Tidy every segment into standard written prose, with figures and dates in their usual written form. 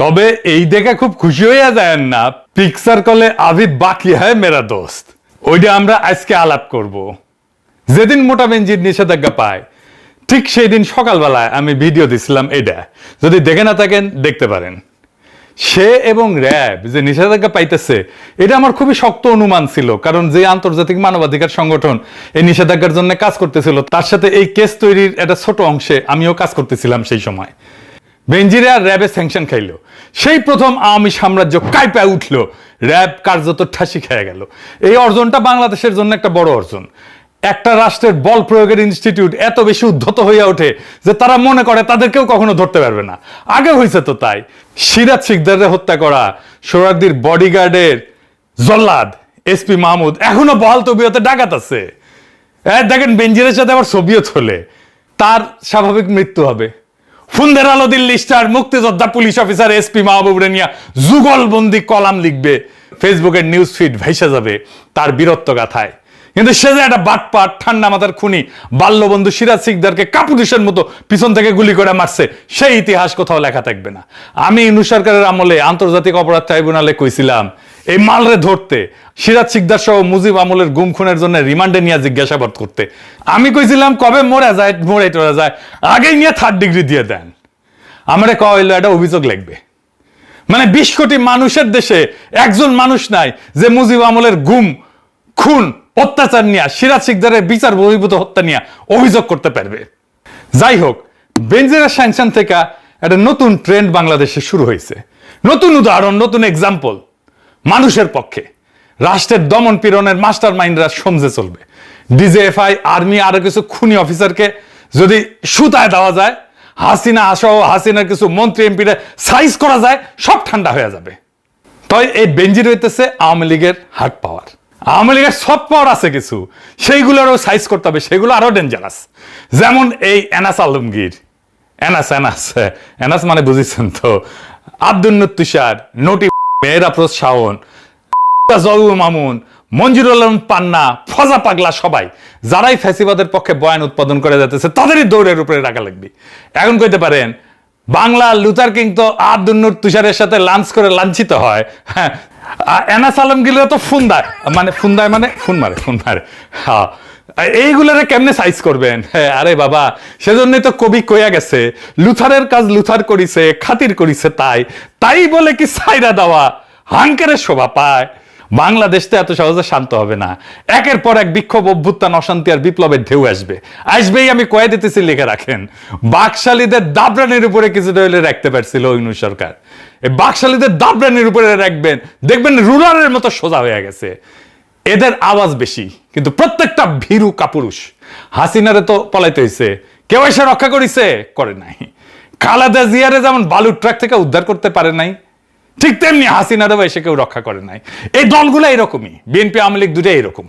তবে এই দেখে খুব খুশি হইয়া যায় না, পিকচার কলে আভি বাকি হয় মেরা দোস্ত, ওইটা আমরা আজকে আলাপ করব। যেদিন মোটা বেঞ্জির নিষেধাজ্ঞা পায় ঠিক সেই দিন সকালবেলায় আমি ভিডিও দিছিলাম, এটা যদি দেখে না থাকেন দেখতে পারেন। সে এবং র্যাব যে নিষেধাজ্ঞা পাইতেছে এটা আমার খুবই শক্ত অনুমান ছিল, কারণ যে আন্তর্জাতিক মানবাধিকার সংগঠন এই নিষেধাজ্ঞার জন্য কাজ করতেছিল তার সাথে এই কেস তৈরির একটা ছোট অংশে আমিও কাজ করতেছিলাম। সেই সময় বেঞ্জিরে আর র্যাবে স্যাংশন খাইলো, সেই প্রথম আওয়ামী সাম্রাজ্য কাইপায় উঠলো, র্যাব কার্যত ঠাসি খেয়ে গেল। এই অর্জনটা বাংলাদেশের জন্য একটা বড় অর্জন। একটা রাষ্ট্রের বল প্রয়োগের ইনস্টিটিউট এত বেশি উদ্ধত হইয়া ওঠে যে তারা মনে করে তাদেরকেও কখনো ধরতে পারবে না। আগে হয়েছে তো তাই, সিরাজ শিকদারের হত্যা করা সোহরাওয়ার্দীর বডিগার্ডের জল্লাদ এসপি মাহমুদ এখনো বহাল তবিয়তে ডাকাত আছে। দেখেন বেঞ্জিরের সাথে আবার সোভিয়েত হলে তার স্বাভাবিক মৃত্যু হবে। ফুন্দের আলো দিল্লি স্টার মুক্তিযোদ্ধা পুলিশ অফিসার এসপি মাহবুবরে নিয়ে যুগলবন্দি কলাম লিখবে, ফেসবুকের নিউজ ফিড ভাইসা যাবে তার বীরত্ব গাথায়। কিন্তু সে যে একটা বাটপাট ঠান্ডা মাথার খুনি বাল্যবন্ধু সিরাজ শিকদারকে কাপুরুষের মতো পিছন থেকে গুলি করে মারছে, সেই ইতিহাস কোথাও লেখা থাকবে না। আমি ইউনূস সরকারের আমলে আন্তর্জাতিক অপরাধ ট্রাইব্যুনালে কইছিলাম এই মালরে ধরতে, সিরাজ শিকদার সহ মুজিব আমলের গুম খুনের জন্য রিমান্ডে নিয়ে জিজ্ঞাসাবাদ করতে। আমি কইছিলাম কবে মরে যায় টোরা যায় আগেই নিয়ে 3rd ডিগ্রি দিয়ে দেন। আমারে কওয়া হইলো একটা অভিযোগ লাগবে। মানে 20 কোটি মানুষের দেশে একজন মানুষ নাই যে মুজিব আমলের গুম খুন অত্যাচার নিয়ে সিরাজ শিকদারের বিচার বহির্ভূত হত্যা নিয়ে অভিযোগ করতে পারবে। যাই হোক, বেনজিরের স্যাংশন থেকে একটা নতুন ট্রেন্ড বাংলাদেশে শুরু হয়েছে, নতুন উদাহরণ, নতুন এক্সাম্পল। মানুষের পক্ষে রাষ্ট্রের দমন পীড়নের মাস্টার মাইন্ডরা সমঝে চলবে। ডিজিএফআই, আর্মি, আরো কিছু খুনি অফিসারকে যদি সুতায় দেওয়া যায়, হাসিনা সহ হাসিনার কিছু মন্ত্রী এমপিরা সাইজ করা যায়, সব ঠান্ডা হয়ে যাবে। তাই এই বেনজির হইতেছে আওয়ামী লীগের হার্ড পাওয়ার। আওয়ামী লীগের সফট পাওয়ার আছে কিছু, সেইগুলোরও সাইজ করতে হবে, সেগুলো আরো ডেঞ্জারাস। যেমন এই এনাস আলমগীর, এনাস মানে বুঝেছেন তো, আব্দুল তুষার, নটি, মেহরাফরোজ শাওন, মামুন, মঞ্জুরুল আলম পান্না, ফজা পাগলা, সবাই যারাই ফ্যাসিবাদের পক্ষে বয়ান উৎপাদন করে যাচ্ছে তাদেরই দৌড়ের উপরে রাখা লাগবে। এখন কইতে পারেন বাংলা লুথার কিং তো আব্দুল তুষারের সাথে লাঞ্চ করে লাঞ্ছিত হয়, হ্যাঁ, এনাস আলমগীর তো ফুন্দায় মানে ফোন মারে। হ্যাঁ, এইগুলোরে কেমনে সাইজ করবেন? হ্যাঁ, আরে বাবা, সেজন্যই তো কবি কইয়া গেছে, লুথারের কাজ লুথার করিছে, খাতির করিছে তাই বলে কি সাইরা দেওয়া হাঙ্কেরের শোভা পায়? বাংলাদেশ তো এত সহজে শান্ত হবে না। একের পর এক বিক্ষোভ, অভ্যুত্থান, অশান্তি আর বিপ্লবের ঢেউ আসবেই। আমি কয়ে দিতেছি, লিখে রাখেন। বাকশালীদের দাবরানির উপরে কিছুটা হইলে রাখতে পারছিল ইউনূস সরকার, এই বাকশালীদের দাবরানির উপরে রাখবেন, দেখবেন রুলারের মতো সোজা হয়ে গেছে। এদের আওয়াজ বেশি, কিন্তু প্রত্যেকটা ভীরু কাপুরুষ। হাসিনারে তো পলাইতে হয়েছে, কেউ এসে রক্ষা করিছে? করে নাই। খালেদা জিয়ারে যেমন বালুর ট্রাক থেকে উদ্ধার করতে পারে নাই, ঠিক তেমনি হাসিনারও এসে কেউ রক্ষা করে নাই। এই দলগুলো এরকমই, বিএনপি আওয়ামী লীগ দুটাই এরকম।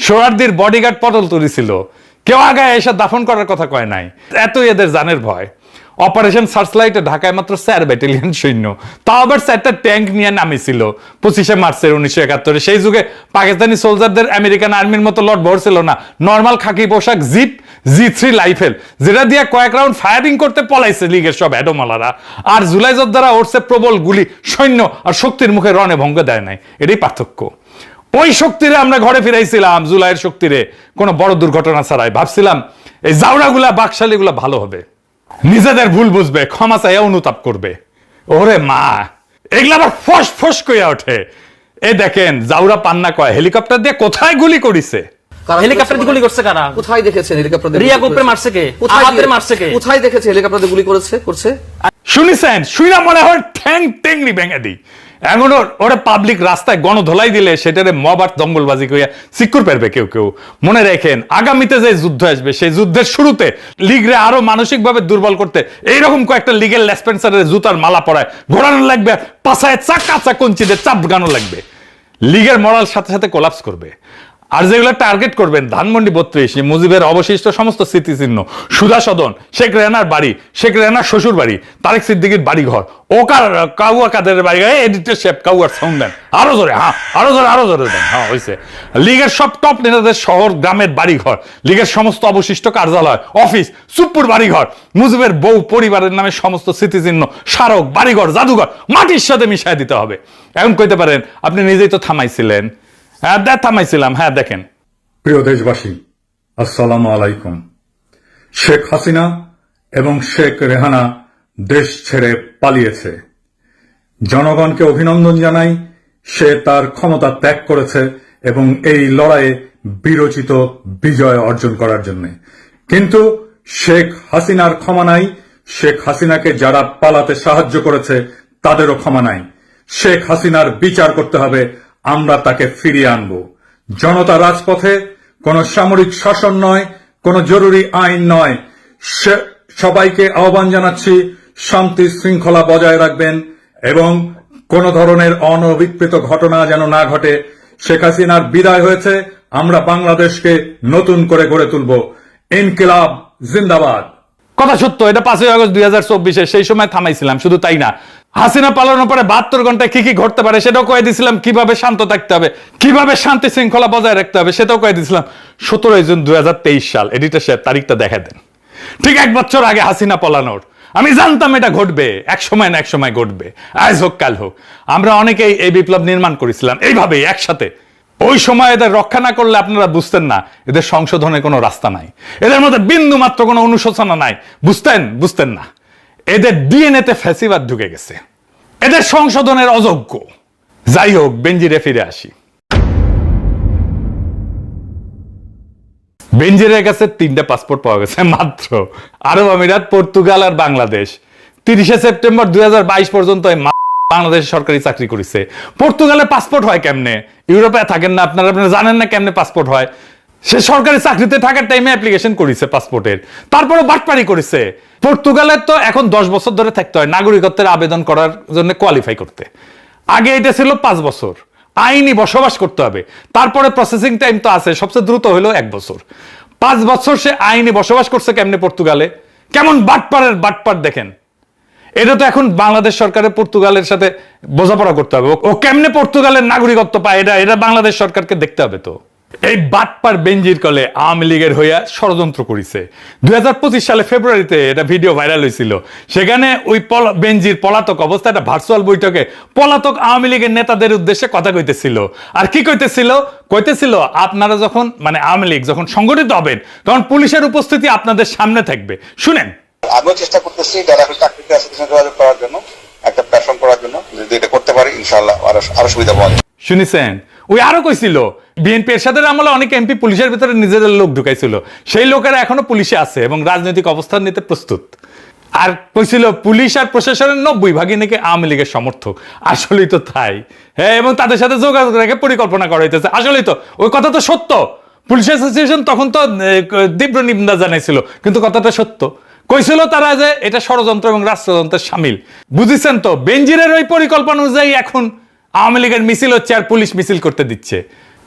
সোহরাওয়ার্দীর বডিগার্ড পটল তুলেছিল, কেউ আগে এসে দাফন করার কথা কয় নাই, এত এদের জানের ভয়। অপারেশন সার্চলাইটে ঢাকায় মাত্র 4 ব্যাটালিয়ন সৈন্য, তাও আবার 4টা ট্যাঙ্ক নিয়ে নামিছিল 25শে মার্চের 1971। সেই যুগে পাকিস্তানি সোলজারদের আমেরিকান আর্মির মতো লট ভর ছিল না, নর্মাল খাকি পোশাক, জিপ, G3 রাইফেল, যেটা দিয়ে কয়েক রাউন্ড ফায়ারিং করতে পলাইছে লীগের সব হেডোমালারা। আর জুলাই যোদ্ধারা ওরছে প্রবল গুলি, সৈন্য আর শক্তির মুখে রণে ভঙ্গ দেয় নাই। এটাই পার্থক্য। ওই শক্তিরে আমরা ঘরে ফিরাইছিলাম, জুলাইয়ের শক্তিরে, কোনো বড় দুর্ঘটনা ছাড়াই। ভাবছিলাম এই জাউড়াগুলা, বাকশালীগুলা ভালো হবে, নিজেদের ভুল বুঝবে, ক্ষমা চাইয়া অনুতাপ করবে। ওরে মা, এগুলা আবার ফস ফস কইয়া ওঠে। এই দেখেন, জাউরা পান্না কয় হেলিকপ্টার দিয়ে কোথায় গুলি করিছে? হেলিকপ্টার দিয়ে গুলি করছে কারা? কোথায় দেখেছেন হেলিকপ্টার দিয়ে? রিয়া গোপরে মারছে কে? আহাতে মারছে কে? কোথায় দেখেছে হেলিকপ্টার দিয়ে গুলি করছে? শুনিছেন? শুইনা মনে হয় ঠ্যাং টেংরি ভেঙে দিই। এখন ওরা পাবলিক রাস্তায় গণধোলাই দিলে সেটারে মব আর দঙ্গলবাজি কইয়া সিকিউর পারবে কেউ। মনে রাখেন, আগামীতে যে যুদ্ধ আসবে সেই যুদ্ধের শুরুতে লীগরে আরো মানসিকভাবে দুর্বল করতে এইরকম কয়েকটা লিগেল লেসপেন্সারের জুতার মালা পরায় ঘোরানো লাগবে, পাছায় চাকা কঞ্চিদের চাপ গানো লাগবে। লীগের মরাল সাথে সাথে কোলাপস করবে। আর যেগুলো টার্গেট করবেন ধানমন্ডি 32 মুজিবের অবশিষ্ট সমস্ত স্মৃতিচিহ্ন, সুধা সদন, শেখ রেহানার বাড়ি, শেখ রেহানার শ্বশুর বাড়ি, তারেক সিদ্দিকীর বাড়ি ঘর, কাউয়া কাদের বাড়ি, এডিটর শেপ কাউয়ার সাউন্ড দেন আরো জোরে, হ্যাঁ আরো জোরে দেন, হ্যাঁ হয়েছে। লীগের সব টপ নেতাদের শহর গ্রামের বাড়ি ঘর, লীগের সমস্ত অবশিষ্ট কার্যালয়, অফিস, সুপ্পুর বাড়ি ঘর, মুজিবের বউ পরিবারের নামে সমস্ত স্মৃতিচিহ্ন, স্মারক, বাড়িঘর, জাদুঘর মাটির সাথে মিশাই দিতে হবে। এখন কইতে পারেন আপনি নিজেই তো থামাইছিলেন। হ্যাঁ থামাইছিলাম, হ্যাঁ দেখেন। প্রিয় দেশবাসী, আসসালামু আলাইকুম। শেখ হাসিনা এবং শেখ রেহানা দেশ ছেড়ে পালিয়েছে। জনগণকে অভিনন্দন জানাই, সে তার ক্ষমতা ত্যাগ করেছে এবং এই লড়াইয়ে বিরচিত বিজয় অর্জন করার জন্য। কিন্তু শেখ হাসিনার ক্ষমা নাই, শেখ হাসিনাকে যারা পালাতে সাহায্য করেছে তাদেরও ক্ষমা নাই। শেখ হাসিনার বিচার করতে হবে, আমরা তাকে ফিরিয়ে আনব। জনতা রাজপথে, কোন সামরিক শাসন নয়, কোন জরুরি আইন নয়। সবাইকে আহ্বান জানাচ্ছি শান্তি শৃঙ্খলা বজায় রাখবেন এবং কোন ধরনের অনভিপ্রেত ঘটনা যেন না ঘটে। শেখ হাসিনার বিদায় হয়েছে, আমরা বাংলাদেশকে নতুন করে গড়ে তুলব। ইনকিলাব জিন্দাবাদ। কথা সত্য, এটা 5ই আগস্ট 2024 সেই সময় থামাইছিলাম। শুধু তাই না, হাসিনা পালানোর পরে 72 ঘন্টায় কি কি ঘটতে পারে সেটাও কয়ে দিয়েছিলাম, কিভাবে শান্ত থাকতে হবে, কিভাবে শান্তি শৃঙ্খলা বজায় রাখতে হবে সেটাও কয়ে দিয়েছিলাম। 17 জুন 2023 সাল, এডিটর সাহেব তারিখটা দেখা দেন। ঠিক 1 বছর আগে হাসিনা পালানোর আমি জানতাম এটা ঘটবে, এক সময় না এক সময় ঘটবে, আজ হোক কাল হোক। আমরা অনেকেই এই বিপ্লব নির্মাণ করেছিলাম এইভাবেই একসাথে। ওই সময় এদের রক্ষা না করলে আপনারা বুঝতেন না এদের সংশোধনের কোনো রাস্তা নাই, এদের মধ্যে বিন্দু মাত্র কোনো অনুশোচনা নাই। বুঝতেন না এদের ডিএনএতে ফ্যাসিবাদ ঢুকে গেছে, এদের সংশোধনের অযোগ্য। যাই হোক, বেনজিরে ফিরে আসি। বেনজিরের কাছে 3টা পাসপোর্ট পাওয়া গেছে মাত্র। আরব আমিরাত, পর্তুগাল আর বাংলাদেশ। 30 সেপ্টেম্বর 2022 পর্যন্ত বাংলাদেশে সরকারি চাকরি করেছে। পর্তুগালে পাসপোর্ট হয় কেমনে? ইউরোপে থাকেন না আপনারা জানেন না কেমনে পাসপোর্ট হয়? সে সরকারি চাকরিতে থাকার টাইমে অ্যাপ্লিকেশন করেছে পাসপোর্টের, তারপরে বাটপারি করেছে। পর্তুগালের তো এখন 10 বছর ধরে থাকতে হয় নাগরিকত্বের আবেদন করার জন্য, কোয়ালিফাই করতে। আগে এটা ছিল 5 বছর, আইনি বসবাস করতে হবে, তারপরে প্রসেসিং টাইম তো আছে, সবচেয়ে দ্রুত হলো 1 বছর। 5 বছর সে আইনি বসবাস করছে কেমনে পর্তুগালে? কেমন বাটপার দেখেন। এটা তো এখন বাংলাদেশ সরকারের পর্তুগালের সাথে বোঝাপড়া করতে হবে, ও কেমনে পর্তুগালের নাগরিকত্ব পায় এটা বাংলাদেশ সরকারকে দেখতে হবে। তো এই বাটপার বেনজির কলে আওয়ামী লীগের হইয়া ষড়যন্ত্র করেছে। 2025 সালে ফেব্রুয়ারিতে এটা ভিডিও ভাইরাল হয়েছিল। সেখানে ওই বেনজির পলাতক অবস্থা একটা ভার্চুয়াল বৈঠকে পলাতক আওয়ামী লীগের নেতাদের উদ্দেশ্যে কথা কইতেছিল। আর কি কইতেছিল আপনারা যখন আওয়ামী লীগ যখন সংগঠিত হবেন তখন পুলিশের উপস্থিতি আপনাদের সামনে থাকবে। শুনেন, আমিও চেষ্টা করতেছি যারা চাকরিতে আছে যোগাযোগ করার জন্য, একটা প্ল্যাটফর্ম করার জন্য। যদি এটা করতে পারি ইনশাআল্লাহ আরো সুবিধা পাওয়া যাবে। শুনেছেন? ওই আরো কইছিল বিএনপি এরশাদের আমলে অনেক এমপি পুলিশের ভিতরে নিজেদের লোক ঢুকাইছিল, সেই লোকেরা এখনো পুলিশে আছে এবং রাজনৈতিক অবস্থান নিতে প্রস্তুত। আর কইছিল পুলিশ আর প্রশাসনের 90% নাকি আওয়ামী লীগের সমর্থক। আসলেই তো তাই, হ্যাঁ। এবং তাদের সাথে যোগাযোগ রেখে পরিকল্পনা করা হইতেছে। আসলেই তো ওই কথা তো সত্য। পুলিশ অ্যাসোসিয়েশন তখন তো তীব্র নিন্দা জানাইছিল, কিন্তু কথাটা সত্য। কইছিল তারা যে এটা ষড়যন্ত্র এবং রাষ্ট্রযন্ত্রের সামিল। বুঝেছেন তো? বেনজিরের ওই পরিকল্পনা অনুযায়ী এখন আওয়ামী লীগের মিছিল হচ্ছে আর পুলিশ মিছিল করতে দিচ্ছে।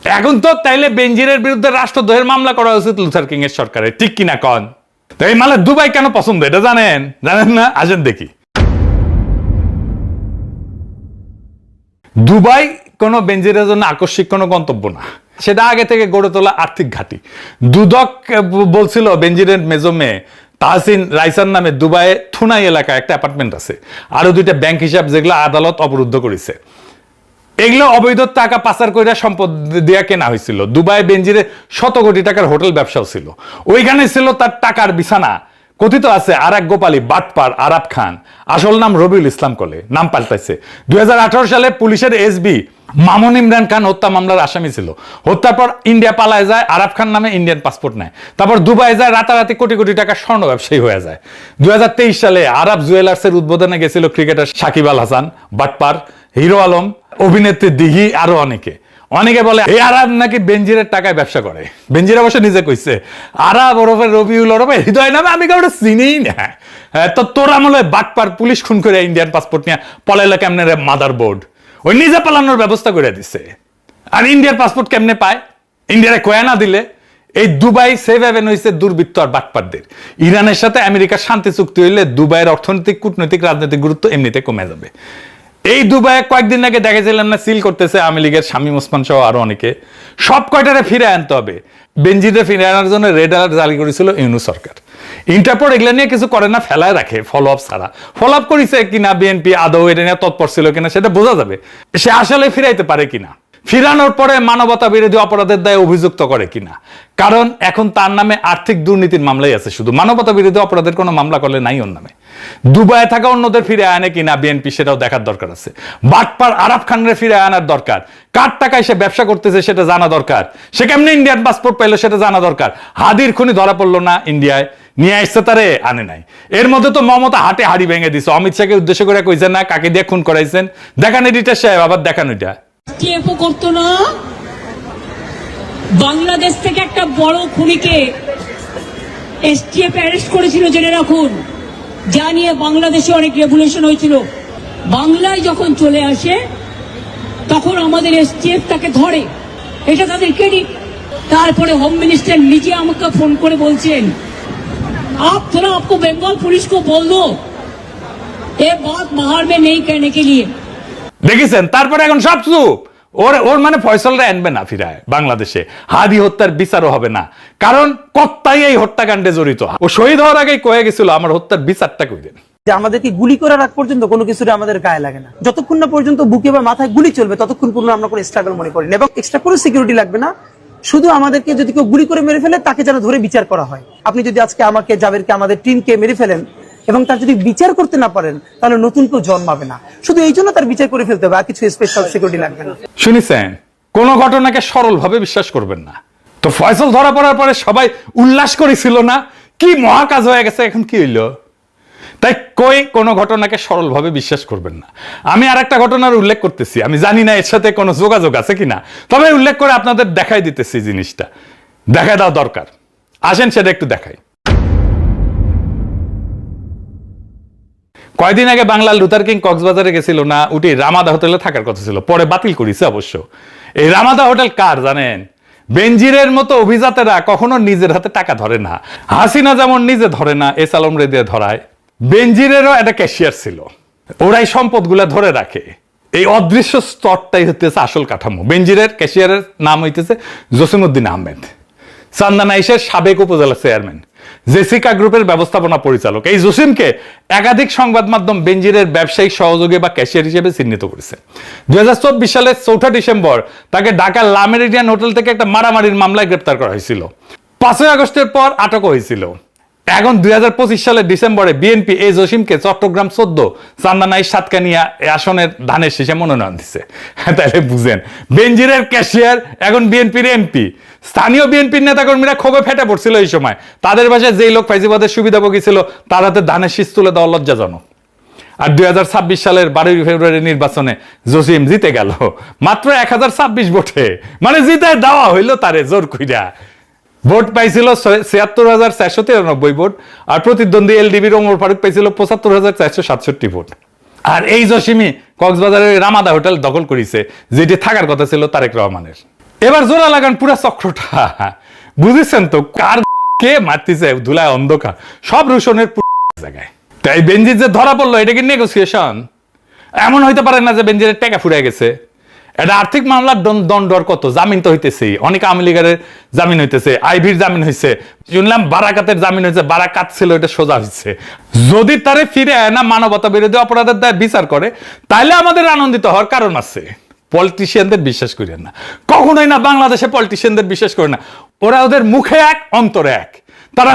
এখন তো তাইলে বেনজিরের বিরুদ্ধে রাষ্ট্রদ্রোহের মামলা করা উচিত লুথার কিং এর সরকারের, ঠিক কিনা কন? তো এই মালে দুবাই কেন পছন্দ এটা জানেন না? আসেন দেখি। দুবাই কোনো বেনজিরের জন্য আকস্মিক কোনো গন্তব্য না, সেটা আগে থেকে গড়ে তোলা আর্থিক ঘাঁটি। দুদক বলছিল বেনজিরের মেজো মেয়ে তাহসিন রাইসার নামে দুবাইয়ে থুনাই এলাকায় একটা অ্যাপার্টমেন্ট আছে, আরো 2টা ব্যাংক হিসাব যেগুলো আদালত অবরুদ্ধ করেছে। এগুলো অবৈধ টাকা পাচার করে সম্পদ দিয়া কেনা হয়েছিল। দুবাই বেনজিরে 100 কোটি টাকার হোটেল ব্যবসাও ছিল, ওইখানে ছিল তার টাকার বিছানা। কথিত আছে আর এক গোপালী বাটপার আরাব খান, আসল নাম রবিউল ইসলাম কলে, নাম পাল্টাইছে। 2018 সালে পুলিশের এসবি মামুন ইমরান খান হত্যা মামলার আসামি ছিল। হত্যার পর ইন্ডিয়া পালায় যায়, আরাব খান নামে ইন্ডিয়ান পাসপোর্ট নেয়, তারপর দুবাই যায়, রাতারাতি কোটি কোটি টাকা স্বর্ণ ব্যবসায়ী হয়ে যায়। 2023 সালে আরব জুয়েলার্সের উদ্বোধনে গেছিল ক্রিকেটার সাকিব আল হাসান, বাটপার, হিরো আলম, অভিনেত্রী দিঘি, আরো অনেকে বলে এই আরাব নাকি বেনজিরের টাকায় ব্যবসা করে। বেনজির অবশ্য নিজে কইছে আরাব ওরফে রবিউল ওরফে হৃদয় নামে আমি কাউকে চিনিই না। তো তোর আমলে বাটপার পুলিশ খুন করে ইন্ডিয়ান পাসপোর্ট নিয়ে পলাইলো কেমনে রে মাদার বোর্ড? ওই নিজে পালানোর ব্যবস্থা করে দিছে। আর ইন্ডিয়ার পাসপোর্ট কেমনে পায়? ইন্ডিয়ারে কয়া না দিলে এই দুবাই সেভ হ্যাভেন হয়েছে দুর্বৃত্ত আর বাটপারদের। ইরানের সাথে আমেরিকার শান্তি চুক্তি হইলে দুবাইয়ের অর্থনৈতিক, কূটনৈতিক, রাজনৈতিক গুরুত্ব এমনিতে কমে যাবে। এই দুবাইয়ে কয়েকদিন আগে দেখেছিলাম না সিল করতেছে আওয়ামী লীগের শামীম ওসমান সহ আরো অনেকে। সব কয়টারে ফিরে আনতে হবে। বেনজিরে ফিরে আনার জন্য রেড অ্যালার্ট জারি করেছিল ইউনূস সরকার। ইন্টারপোল এগুলো নিয়ে কিছু করে না, ফেলায় রাখে ফলো আপ ছাড়া। ফলো আপ করেছে কিনা বিএনপি আদৌ এটা নিয়ে তৎপর ছিল কিনা সেটা বোঝা যাবে, সে আসলে ফিরাইতে পারে কিনা, ফিরানোর পরে মানবতা বিরোধী অপরাধের দায়ে অভিযুক্ত করে কিনা। কারণ এখন তার নামে আর্থিক দুর্নীতির মামলাই আছে, শুধু মানবতা বিরোধী অপরাধের কোনো মামলা করলে নাই ওর নামে। দুবাইয়ে থাকা অন্যদের ফিরে আনে কিনা বিএনপি সেটাও দেখার দরকার আছে। বাটপার আরাফ খানরে ফিরে আনার দরকার। কার টাকায় সে ব্যবসা করতেছে সেটা জানা দরকার। সে কেমনি ইন্ডিয়ান পাসপোর্ট পাইলো সেটা জানা দরকার। হাদির খুনি ধরা পড়লো না ইন্ডিয়ায়, নিয়ে আসছে তারে আনে নাই। এর মধ্যে তো মমতা হাটে হাড়ি ভেঙে দিছে, অমিত শাহকে উদ্দেশ্য করে কইছেন না কাকে দিয়ে খুন করাইছেন, দেখান এডিটার সাহেব, আবার দেখান ওইটা। টিএফও করতো না, বাংলাদেশ থেকে একটা বড় খুনিকে এসটিএফ অ্যারেস্ট করেছিল জেনে রাখুন, যা নিয়ে বাংলাদেশে অনেক রেভুলেশন হয়েছিল। বাংলায় যখন চলে আসে তখন আমাদের এসটিএফ তাকে ধরে, এটা তাদের ক্রেডিট। তারপরে হোম মিনিস্টার নিজে আমাকে ফোন করে বলছেন आप थोड़ा आपको बंगाल पुलिस को बोल दो ये बात बाहर में नहीं कहने के लिए। দেখেছেন, তারপরে এখন সব চুপ। ওর মানে ফয়সলরা আনবে না ফিরায় বাংলাদেশে, হাদি হত্যার বিচারও হবে না, কারণ কর্তাই এই হত্যাকাণ্ডে জড়িত। ও শহীদ হওয়ার আগেই কয়ে গেছিল আমার হত্যার বিচারটা কইরেন। যে আমাদেরকে গুলি করার আগ পর্যন্ত কোনো কিছুরে আমাদের গায়ে লাগে না, যতক্ষণ না পর্যন্ত বুকে বা মাথায় গুলি চলবে ততক্ষণ পর্যন্ত আমরা কোনো স্ট্রাগল মনে করি না, এবং এক্সট্রা কোনো সিকিউরিটি লাগবে না। শুধু আমাদেরকে যদি কেউ গুলি করে মেরে ফেলে তাকে যেন ধরে বিচার করা হয়। আপনি যদি আজকে আমাকে, জাবেরকে, আমাদের টিমকে মেরে ফেলেন এবং তার যদি বিচার করতে না পারেন তাহলে নতুন কেউ জন্মাবে না। শুধু এই জন্য তার বিচার করে ফেলতে হবে, আর কিছু স্পেশাল সিকিউরিটি লাগবে না। শুনেছেন, কোন ঘটনাকে সরলভাবে বিশ্বাস করবেন না। তো ফয়সল ধরা পড়ার পরে সবাই উল্লাস করেছিল না, কি মহাকাজ হয়ে গেছে, এখন কি হইল? তাই কই কোন ঘটনাকে সরলভাবে বিশ্বাস করবেন না। আমি আর একটা ঘটনার উল্লেখ করতেছি, আমি জানি না এর সাথে কোনো যোগাযোগ আছে কিনা, তবে উল্লেখ করে আপনাদের দেখাই দিতেছি। জিনিসটা দেখাই দেওয়া দরকার, আসেন সেটা একটু দেখাই। কয়দিন আগে বাংলার লুথার কিং কক্সবাজারে গেছিল না, উঠি রামাদা হোটেলে থাকার কথা ছিল, পরে বাতিল করেছে অবশ্য। এই রামাদা হোটেল কার জানেন? বেনজিরের মতো অভিজাতেরা কখনো নিজের হাতে টাকা ধরে না। হাসিনা যেমন নিজে ধরে না, এস আলম রে দিয়ে ধরায়। বেনজিরেরও একটা ক্যাশিয়ার ছিল, ওরাই সম্পদগুলা ধরে রাখে। এই অদৃশ্য স্তরটাই হইতেছে আসল কাঠামো। বেনজিরের ক্যাশিয়ারের নাম হইতেছে জসিমউদ্দিন আহমেদ, চান্দানাইশের সাবেক উপজেলা চেয়ারম্যান, জেসিকা গ্রুপের ব্যবস্থাপনা পরিচালক। এই জসিমকে একাধিক সংবাদ মাধ্যম বেনজিরের ব্যবসায়িক সহযোগী বা ক্যাশিয়ার হিসেবে চিহ্নিত করেছে। 2024 সালের 4 ডিসেম্বর তাকে ঢাকার লা মেরিডিয়ান হোটেল থেকে একটা মারামারির মামলায় গ্রেপ্তার করা হয়েছিল। 5 আগস্টের পর আটক হয়েছিল। এখন 2025 সালের ডিসেম্বরে বিএনপি এই জসিমকে চট্টগ্রাম 14 চান্দানাই সাতকানিয়া আসনের ধানের শীষে মনোনয়ন দিচ্ছে। তাহলে বুঝেন, বেনজিরের ক্যাশিয়ার এখন বিএনপির এমপি। স্থানীয় বিএনপির নেতাকর্মীরা ক্ষোভে ফেটে পড়ছিল এই সময়। তাদের ভাষায় যেই লোক ফাইজিবাদের সুবিধাভোগী ছিল তার হাতে ধানের শীষ তুলে দেওয়া লজ্জাজনক। আর 2026 সালের 12 ফেব্রুয়ারি নির্বাচনে জসিম জিতে গেল মাত্র 1026 ভোটে, মানে জিতে দেওয়া হইল তারে জোর কইরা। ভোট পাইছিল ৭৬,৪৯৩ ভোট, আর প্রতিদ্বন্দ্বী এলডিবির ওমর ফারুক পাইছিল ৭৫,৪৬৭ ভোট। আর এই জসিমই কক্সবাজারের রামাদা হোটেল দখল করেছে, যেটি থাকার কথা ছিল তারেক রহমানের। এবার জোড়া লাগান পুরা চক্রটা, বুঝেছেন তো কার কে মারতেছে? ধুলায় অন্ধকার, সব রুশনের জায়গায়। তাই বেনজির যে ধরা পড়লো, এটা কি নেগোসিয়েশন? এমন হইতে পারে না যে বেনজিরের টাকা ফুরে গেছে। এটা আর্থিক মামলার দণ্ডর কত, জামিন তো হইতেছে, অনেক আওয়ামী লীগের জামিন হইতেছে, আইভির জামিন হয়েছে, শুনলাম বারাকাতের জামিন হয়েছে, বারাকাত ছিল এটা সোজা হচ্ছে। যদি তারে ফিরে না মানবতা বিরোধী অপরাধের দায় বিচার করে, তাহলে আমাদের আনন্দিত হওয়ার কারণ আছে। পলিটিশিয়ানদের বিশ্বাস করেন না, কখনোই না। বাংলাদেশে পলিটিশিয়ানদের বিশ্বাস করে না, ওরা ওদের মুখে এক অন্তরে এক। তারা